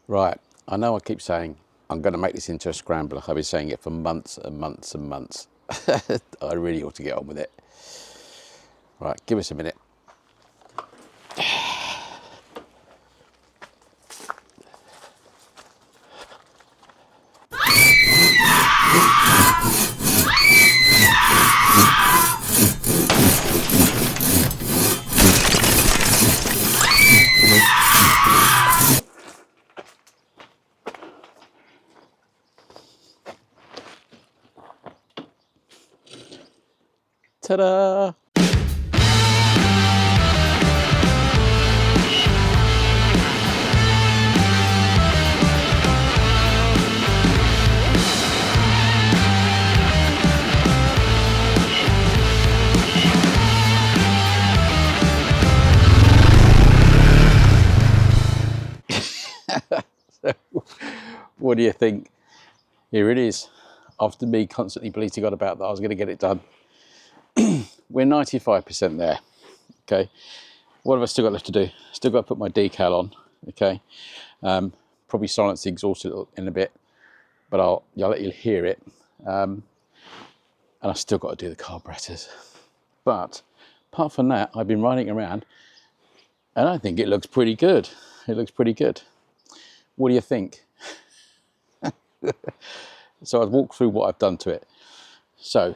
Right, I know I keep saying I'm going to make this into a scrambler. I've been saying it for months and months and months. I really ought to get on with it. Right, give us a minute. Ta-da! What do you think? Here it is. After me constantly bleating on about that I was going to get it done. We're 95% there. Okay. What have I still got left to do? Still got to put my decal on. Okay. Probably silence the exhaust in a bit, but I'll let you hear it. And I've still got to do the carburetors. But apart from that, I've been riding around and I think it looks pretty good. It looks pretty good. What do you think? So I've walked through what I've done to it. So,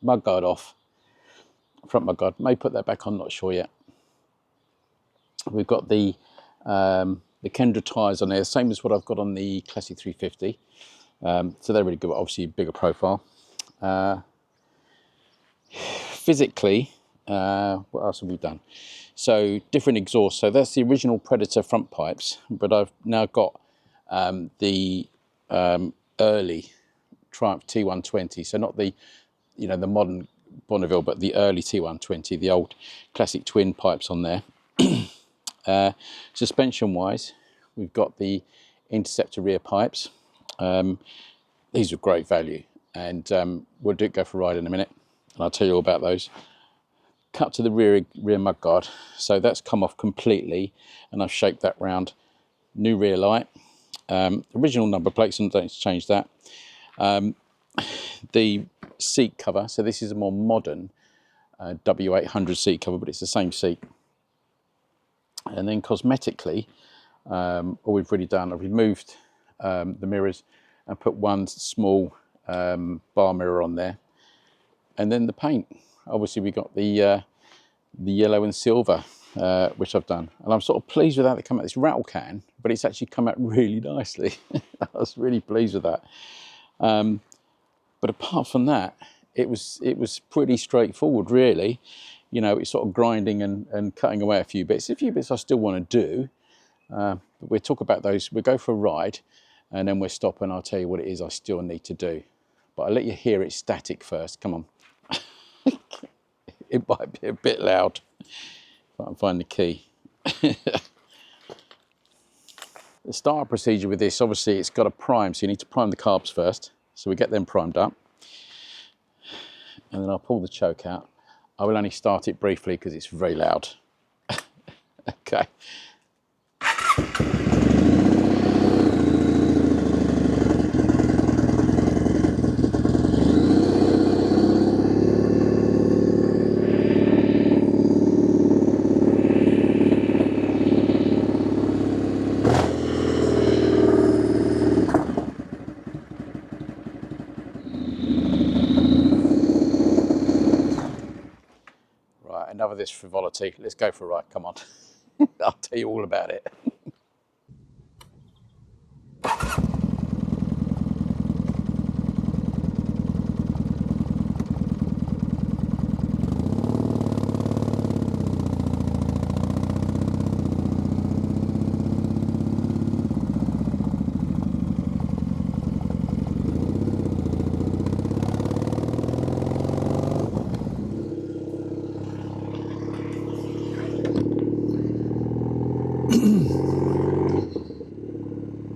mudguard off, front mudguard, may put that back on, not sure yet. We've got the Kendra tyres on there, same as what I've got on the Classic 350. So they're really good, obviously bigger profile. Physically, what else have we done? So different exhaust. So that's the original Predator front pipes, but I've now got the early Triumph T120. So not the, the modern Bonneville, but the early T120, the old classic twin pipes on there. Suspension wise, we've got the Interceptor rear pipes. These are great value, and we'll go for a ride in a minute and I'll tell you all about those. Cut to the rear mudguard, so that's come off completely and I've shaped that round. New rear light, original number plates, and don't change that. The seat cover, so this is a more modern W650 seat cover, but it's the same seat. And then cosmetically, all we've really done, I've removed the mirrors and put one small bar mirror on there. And then the paint. Obviously we got the yellow and silver, which I've done. And I'm sort of pleased with how they come out. This rattle can, but it's actually come out really nicely. I was really pleased with that. But apart from that, it was pretty straightforward, really. It's sort of grinding and cutting away a few bits. A few bits I still want to do. But we'll talk about those. We'll go for a ride and then we'll stop and I'll tell you what it is I still need to do. But I'll let you hear it static first. Come on. It might be a bit loud if I can find the key. The startup procedure with this, obviously it's got a prime, so you need to prime the carbs first. So we get them primed up. And then I'll pull the choke out. I will only start it briefly because it's very loud. Okay. Enough of this frivolity. Let's go for a ride. Come on. I'll tell you all about it.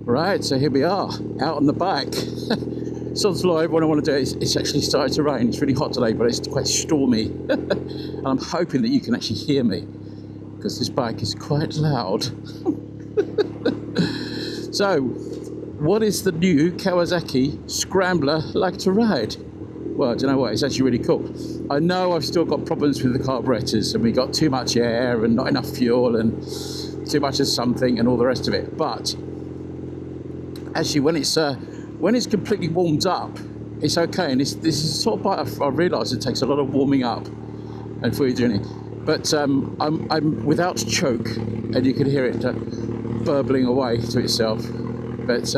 Right, so here we are, out on the bike. Sod's law, what I want to do is, it's actually started to rain. It's really hot today, but it's quite stormy. And I'm hoping that you can actually hear me, because this bike is quite loud. So, what is the new Kawasaki Scrambler like to ride? Well, do you know what? It's actually really cool. I know I've still got problems with the carburetors, and we got too much air and not enough fuel and too much of something and all the rest of it. But actually, when it's completely warmed up, it's okay. And this is sort of bike I realise it takes a lot of warming up and before you're doing it. But I'm without choke, and you can hear it burbling away to itself. But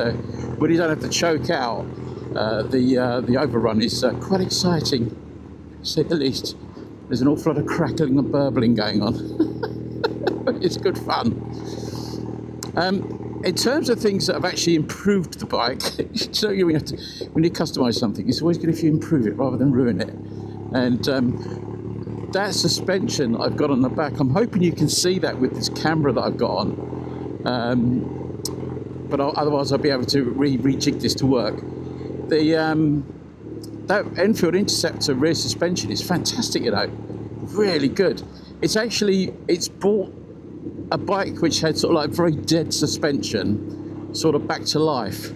when you don't have to choke out, the overrun is quite exciting, to say the least. There's an awful lot of crackling and burbling going on. But it's good fun. In terms of things that have actually improved the bike, so when you customise something, it's always good if you improve it rather than ruin it. And that suspension I've got on the back, I'm hoping you can see that with this camera that I've got on. But otherwise I'll be able to rejig this to work. That Enfield Interceptor rear suspension is fantastic, you know, really good. It's brought a bike which had sort of like very dead suspension sort of back to life,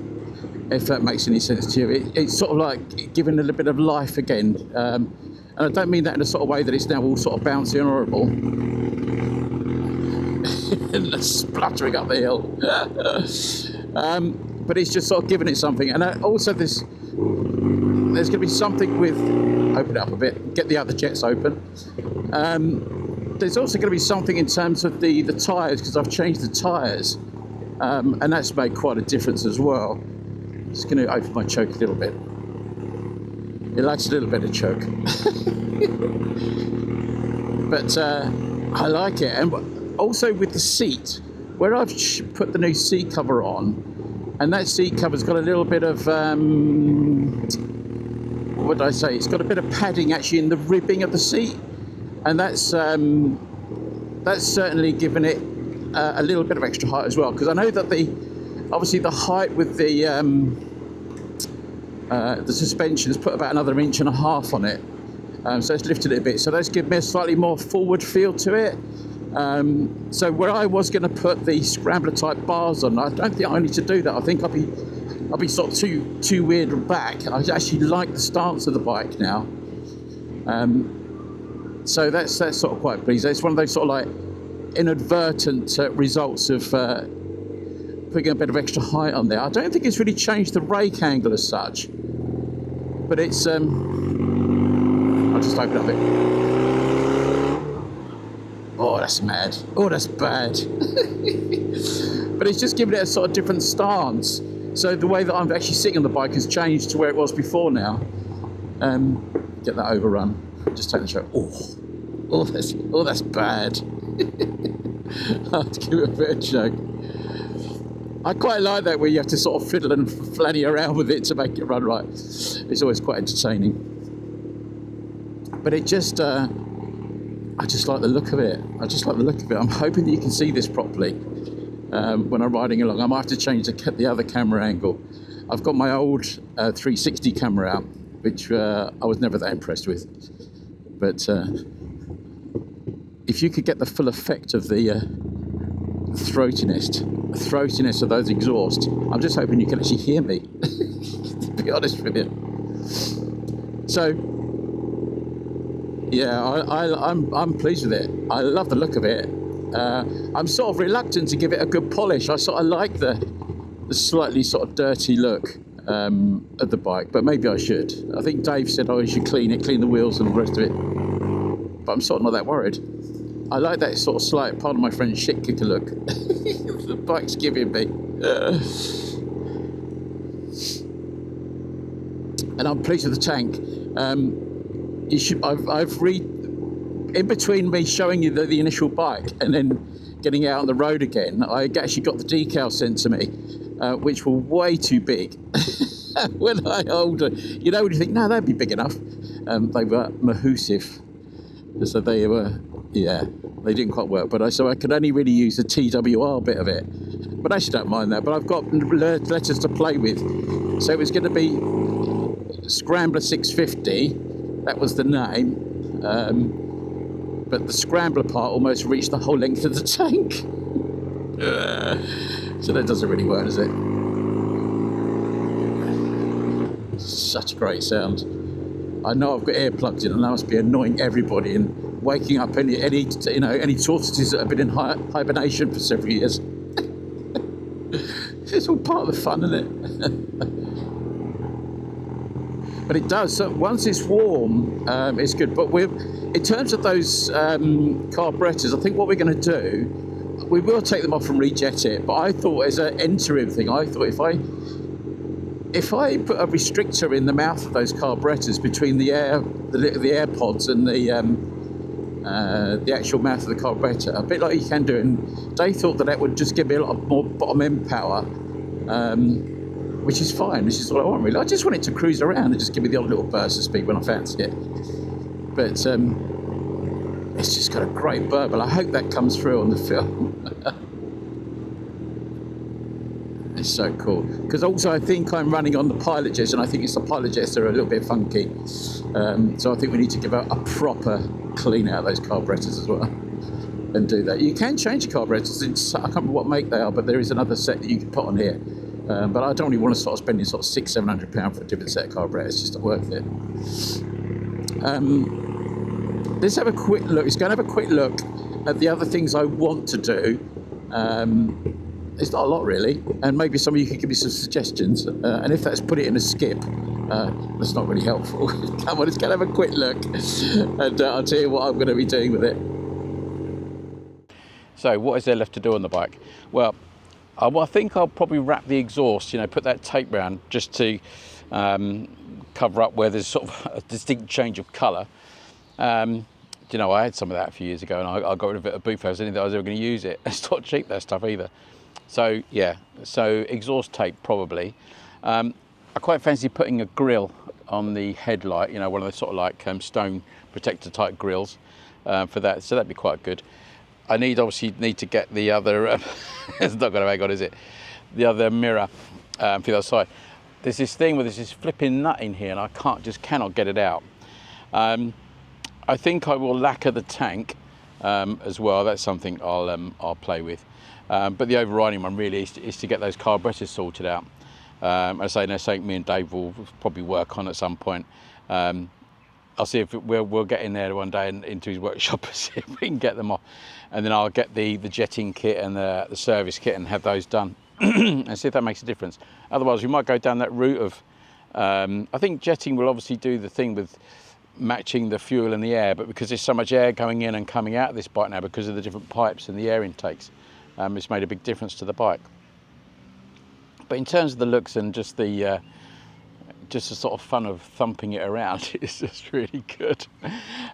if that makes any sense to you. It's sort of like giving it a little bit of life again. And I don't mean that in a sort of way that it's now all sort of bouncy and horrible. And spluttering up the hill. But it's just sort of giving it something. And also there's going to be something with... Open it up a bit. Get the other jets open. There's also going to be something in terms of the tyres, because I've changed the tyres. And that's made quite a difference as well. Just going to open my choke a little bit. It likes a little bit of choke. But I like it. And also with the seat, where I've put the new seat cover on, and that seat cover's got a little bit of, what did I say? It's got a bit of padding actually in the ribbing of the seat. And that's certainly given it a little bit of extra height as well. Because I know that obviously the height with the suspension has put about another 1.5 inches on it, so it's lifted it a bit, so that's given me a slightly more forward feel to it. So where I was going to put the Scrambler type bars on, I don't think I need to do that. I think I'll be sort of too weird back. I actually like the stance of the bike now, so that's sort of quite pleasing. It's one of those sort of like inadvertent results of putting a bit of extra height on there. I don't think it's really changed the rake angle as such, but it's I'll just open up a bit. Oh, that's mad. Oh, that's bad. But it's just giving it a sort of different stance. So the way that I'm actually sitting on the bike has changed to where it was before now. Get that overrun. Just take the shot. Oh, that's bad. I'll have to give it a bit of choke. I quite like that where you have to sort of fiddle and flanny around with it to make it run right. It's always quite entertaining. But it just, I just like the look of it. I'm hoping that you can see this properly when I'm riding along. I might have to change the other camera angle. I've got my old 360 camera out, which I was never that impressed with. But if you could get the full effect of the throatiness of those exhausts, I'm just hoping you can actually hear me, to be honest with you. So yeah, I'm pleased with it. I love the look of it. I'm sort of reluctant to give it a good polish. I sort of like the slightly sort of dirty look of the bike, but maybe I should. I think Dave said, oh, you should clean the wheels and the rest of it, but I'm sort of not that worried. I like that sort of slight, pardon my French, shit kicker look the bike's giving me. And I'm pleased with the tank. In between me showing you the initial bike and then getting out on the road again, I actually got the decals sent to me, which were way too big. When I hold it, you know, when you think, no, that'd be big enough. They were mahoosive. So they were, yeah, they didn't quite work. But so I could only really use the TWR bit of it. But I actually don't mind that. But I've got letters to play with. So it was going to be Scrambler 650. That was the name. But the Scrambler part almost reached the whole length of the tank. So that doesn't really work, does it? Such a great sound. I know I've got earplugs in, and that must be annoying everybody and waking up any tortoises that have been in hibernation for several years. It's all part of the fun, isn't it? But it does. So once it's warm, it's good. But in terms of those carburetors, I think what we're going to do, we will take them off and rejet it. But I thought, as an interim thing, I thought if I put a restrictor in the mouth of those carburetors between the air pods and the actual mouth of the carburetor, a bit like you can do, and they thought that would just give me a lot more bottom end power, which is fine, which is what I want really. I just want it to cruise around and just give me the odd little burst of speed when I fancy it. But it's just got a great burble. I hope that comes through on the film. It's so cool. Because also I think I'm running on the pilot jets, and I think it's the pilot jets that are a little bit funky. So I think we need to give a proper clean out of those carburetors as well, and do that. You can change the carburetors. I can't remember what make they are, but there is another set that you can put on here. But I don't really want to start spending sort of £600-700 for a different set of carburetors. It's just not worth it. Let's have a quick look. It's going to have a quick look at the other things I want to do. It's not a lot really, and maybe some of you could give me some suggestions, and if that's put it in a skip, that's not really helpful. Come on, let's go have a quick look, and I'll tell you what I'm going to be doing with it. So what is there left to do on the bike? Well, I think I'll probably wrap the exhaust, put that tape round just to cover up where there's sort of a distinct change of colour. I had some of that a few years ago, and I got rid of it at boot fairs. I didn't think I was ever going to use it. It's not cheap, that stuff either. So yeah, exhaust tape probably. I quite fancy putting a grill on the headlight, one of the sort of like stone protector type grills for that. So that'd be quite good. I obviously need to get the other. It's not going to make on, is it? The other mirror for the other side. There's this thing where there's this flipping nut in here, and I cannot get it out. I think I will lacquer the tank as well. That's something I'll play with. But the overriding one really is to get those carburetors sorted out. As I say, that's something me and Dave will probably work on at some point. I'll see if we'll get in there one day and into his workshop and see if we can get them off. And then I'll get the jetting kit and the service kit and have those done and see if that makes a difference. Otherwise, we might go down that route of, I think jetting will obviously do the thing with matching the fuel and the air, but because there's so much air going in and coming out of this bike now because of the different pipes and the air intakes, it's made a big difference to the bike. But in terms of the looks and just the sort of fun of thumping it around, it's just really good.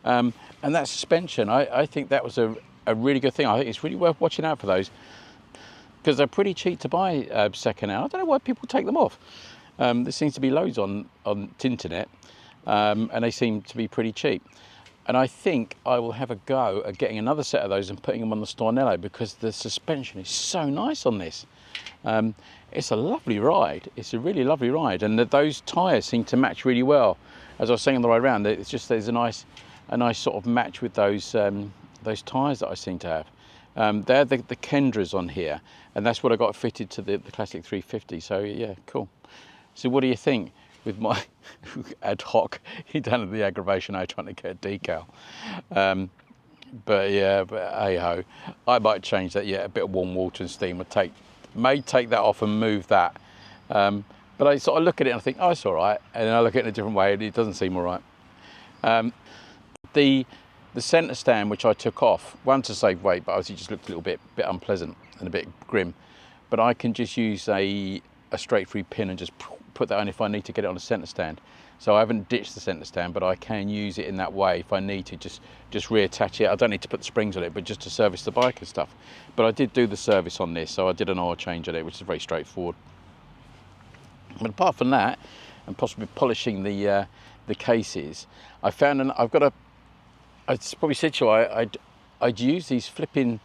And that suspension, I think that was a really good thing. I think it's really worth watching out for those because they're pretty cheap to buy second hand. I don't know why people take them off. There seems to be loads on Tinternet, and they seem to be pretty cheap. And I think I will have a go at getting another set of those and putting them on the Stornello because the suspension is so nice on this. It's a lovely ride. It's a really lovely ride, and those tyres seem to match really well. As I was saying on the ride round, it's just there's a nice sort of match with those tyres that I seem to have. They're the Kendras on here, and that's what I got fitted to the Classic 350. So yeah, cool. So what do you think with my ad hoc down at the aggravation I trying to get a decal? But hey ho, I might change that. Yeah, a bit of warm water and steam may take that off and move that. But I sort of look at it and I think, oh, it's all right. And then I look at it in a different way and it doesn't seem all right. The centre stand, which I took off, one to save weight, but obviously just looked a little bit unpleasant and a bit grim. But I can just use a straight through pin and just put that on if I need to get it on a centre stand. So I haven't ditched the centre stand, but I can use it in that way if I need to just reattach it. I don't need to put the springs on it, but just to service the bike and stuff. But I did do the service on this, so I did an oil change on it, which is very straightforward. But apart from that, and possibly polishing the cases, I found I probably said to you, I'd use these flipping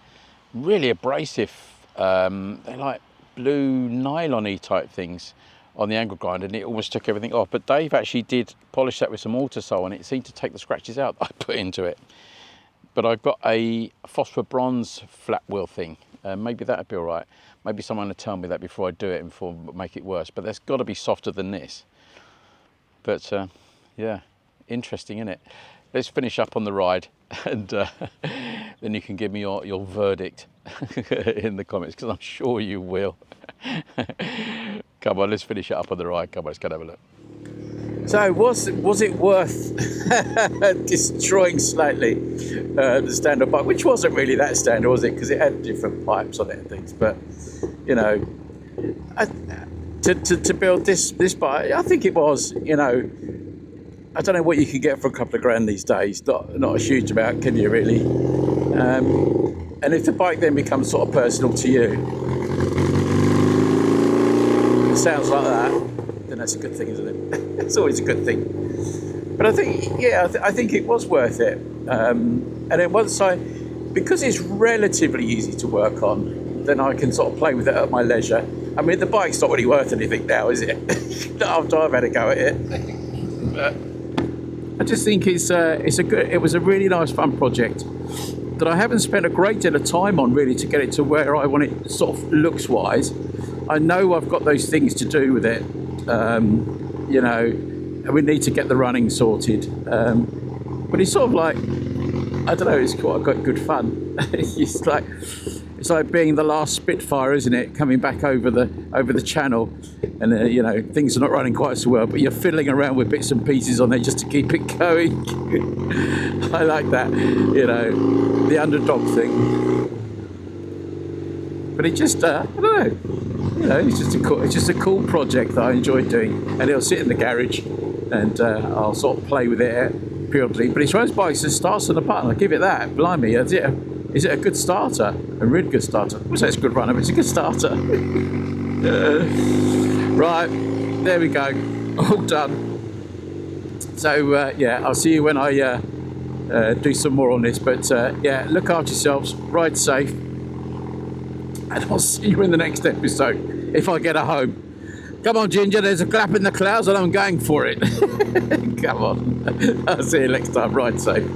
really abrasive, they're like blue nylon-y type things on the angle grinder, and it almost took everything off. But Dave actually did polish that with some Autosol, and it seemed to take the scratches out that I put into it. But I've got a phosphor bronze flat wheel thing, maybe that'd be all right. Maybe someone would tell me that before I do it and before make it worse. But that's got to be softer than this. But yeah, interesting, isn't it? Let's finish up on the ride, and then you can give me your verdict in the comments, because I'm sure you will. Come on, let's finish it up on the ride. Come on, let's go and have a look. So was it worth destroying slightly the standard bike, which wasn't really that standard, was it? Because it had different pipes on it and things. But you know, to build this bike, I think it was, you know, I don't know what you can get for a couple of grand these days. Not a huge amount, can you really? And if the bike then becomes sort of personal to you, it sounds like that, then that's a good thing, isn't it? It's always a good thing. But I think, yeah, I think it was worth it. And then once because it's relatively easy to work on, then I can sort of play with it at my leisure. I mean, the bike's not really worth anything now, is it? Not after I've had a go at it. But I just think it was a really nice, fun project that I haven't spent a great deal of time on really to get it to where I want it, sort of looks wise. I know I've got those things to do with it, you know, and we need to get the running sorted. But it's sort of like, I don't know, it's quite got good fun. It's like being the last Spitfire, isn't it? Coming back over the channel, and you know, things are not running quite so well, but you're fiddling around with bits and pieces on there just to keep it going. I like that, you know, the underdog thing. But it just, I don't know, you know, it's just a cool project that I enjoy doing, and it'll sit in the garage, and I'll sort of play with it periodically. But it's one of those bikes that starts on the button. I'll give it that. Blimey, is it a good starter? A really good starter. I wouldn't say it's a good runner, but it's a good starter. Right, there we go, all done. So yeah, I'll see you when I do some more on this. But yeah, look after yourselves, ride safe, and I'll see you in the next episode if I get home. Come on, Ginger, there's a clap in the clouds and I'm going for it. Come on, I'll see you next time, ride safe.